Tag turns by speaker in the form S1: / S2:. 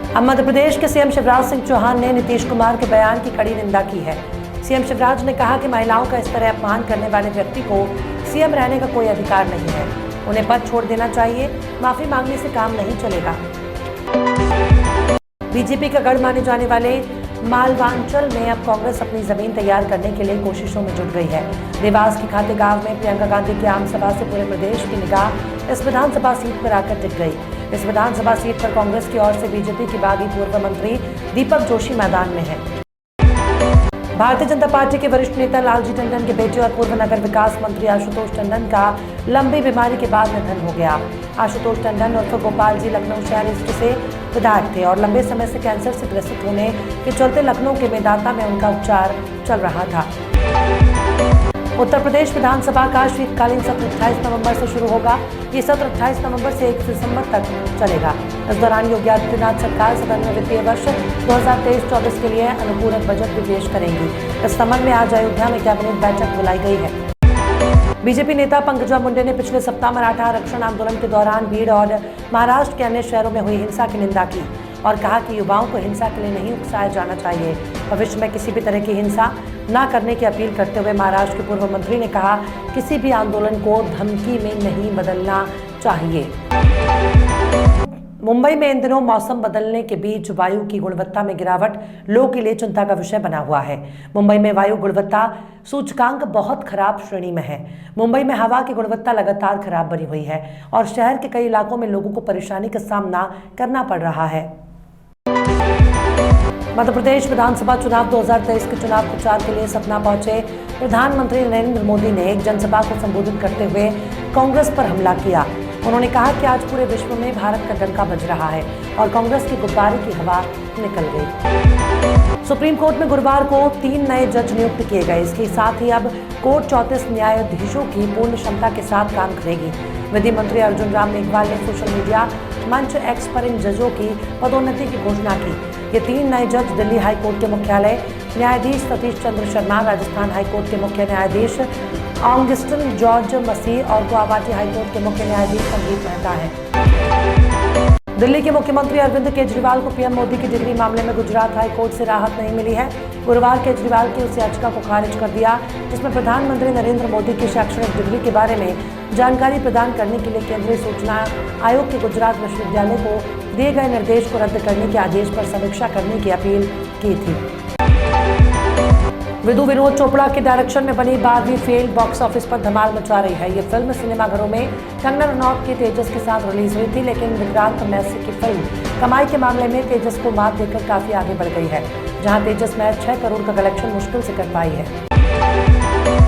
S1: अब मध्य प्रदेश के सीएम शिवराज सिंह चौहान ने नीतीश कुमार के बयान की कड़ी निंदा की है। सीएम शिवराज ने कहा कि महिलाओं का इस तरह अपमान करने वाले व्यक्ति को सीएम रहने का कोई अधिकार नहीं है, उन्हें पद छोड़ देना चाहिए, माफी मांगने से काम नहीं चलेगा। बीजेपी का गढ़ माने जाने वाले मालवांचल में अब कांग्रेस अपनी जमीन तैयार करने के लिए कोशिशों में जुट गई है। देवास के खाते गांव में प्रियंका गांधी की आम सभा से पूरे प्रदेश की निगाह इस विधानसभा सीट पर आकर टिक गई। इस विधानसभा सीट पर कांग्रेस की ओर से बीजेपी की बागी पूर्व मंत्री दीपक जोशी मैदान में है। भारतीय जनता पार्टी के वरिष्ठ नेता लालजी टंडन के बेटे और पूर्व नगर विकास मंत्री आशुतोष टंडन का लंबी बीमारी के बाद निधन हो गया। आशुतोष टंडन उर्फ गोपाल जी लखनऊ शहर ईस्ट से विधायक थे और लंबे समय से कैंसर से ग्रसित होने के चलते लखनऊ के मेदांता में उनका उपचार चल रहा था। उत्तर प्रदेश विधानसभा का शीतकालीन सत्र 28 नवंबर से शुरू होगा। ये सत्र 28 नवंबर से 1 दिसंबर तक चलेगा। इस दौरान योगी आदित्यनाथ सरकार सदन में वित्तीय वर्ष 2023-24 के लिए अनुपूरक बजट भी पेश करेंगी। इस संबंध में आज अयोध्या में कैबिनेट बैठक बुलाई गई है। बीजेपी नेता पंकजा मुंडे ने पिछले सप्ताह मराठा आरक्षण आंदोलन के दौरान भीड़ और महाराष्ट्र के अन्य शहरों में हुई हिंसा की निंदा की और कहा कि युवाओं को हिंसा के लिए नहीं उकसाया जाना चाहिए। भविष्य में किसी भी तरह की हिंसा न करने की अपील करते हुए महाराष्ट्र के पूर्व मंत्री ने कहा, किसी भी आंदोलन को धमकी में नहीं बदलना चाहिए। मुंबई में इन दिनों मौसम बदलने के बीच वायु की गुणवत्ता में गिरावट लोगों के लिए चिंता का विषय बना हुआ है। मुंबई में वायु गुणवत्ता सूचकांक बहुत खराब श्रेणी में है। मुंबई में हवा की गुणवत्ता लगातार खराब बनी हुई है और शहर के कई इलाकों में लोगों को परेशानी का सामना करना पड़ रहा है। मध्य प्रदेश विधानसभा चुनाव 2023 के चुनाव प्रचार के लिए सतना पहुंचे प्रधानमंत्री नरेंद्र मोदी ने एक जनसभा को संबोधित करते हुए कांग्रेस पर हमला किया। उन्होंने कहा कि आज पूरे विश्व में भारत का डंका बज रहा है और कांग्रेस की गुब्बारे की हवा निकल गई। सुप्रीम कोर्ट में गुरुवार को 3 नए जज नियुक्त किए गए। इसके साथ ही अब कोर्ट 34 न्यायाधीशों की पूर्ण क्षमता के साथ काम करेगी। विधि मंत्री अर्जुन राम मेघवाल ने सोशल मीडिया मंच एक्स पर इन जजों की पदोन्नति की घोषणा की। ये 3 नए जज दिल्ली हाईकोर्ट के मुख्यालय न्यायाधीश सतीश चंद्र शर्मा, राजस्थान हाईकोर्ट के मुख्य न्यायाधीश ऑगस्टिन जॉर्ज मसीह और गुवाहाटी हाईकोर्ट के मुख्य न्यायाधीश संदीप मेहता हैं। दिल्ली के मुख्यमंत्री अरविंद केजरीवाल को पीएम मोदी की डिग्री मामले में गुजरात हाईकोर्ट से राहत नहीं मिली है। गुरुवार केजरीवाल की उस याचिका को खारिज कर दिया जिसमें प्रधानमंत्री नरेंद्र मोदी की शैक्षणिक डिग्री के बारे में जानकारी प्रदान करने के लिए केंद्रीय सूचना आयोग के गुजरात विश्वविद्यालय को दिए गए निर्देश को रद्द करने के आदेश पर समीक्षा करने की अपील की थी। विदु विनोद चोपड़ा के डायरेक्शन में बनी बारहवीं फेल बॉक्स ऑफिस पर धमाल मचा रही है। ये फिल्म सिनेमाघरों में कंगना रनौत की तेजस के साथ रिलीज हुई थी, लेकिन विक्रांत मैसी की फिल्म कमाई के मामले में तेजस को मात देकर काफी आगे बढ़ गई है, जहां तेजस महज 6 करोड़ का कलेक्शन मुश्किल से कर पाई है।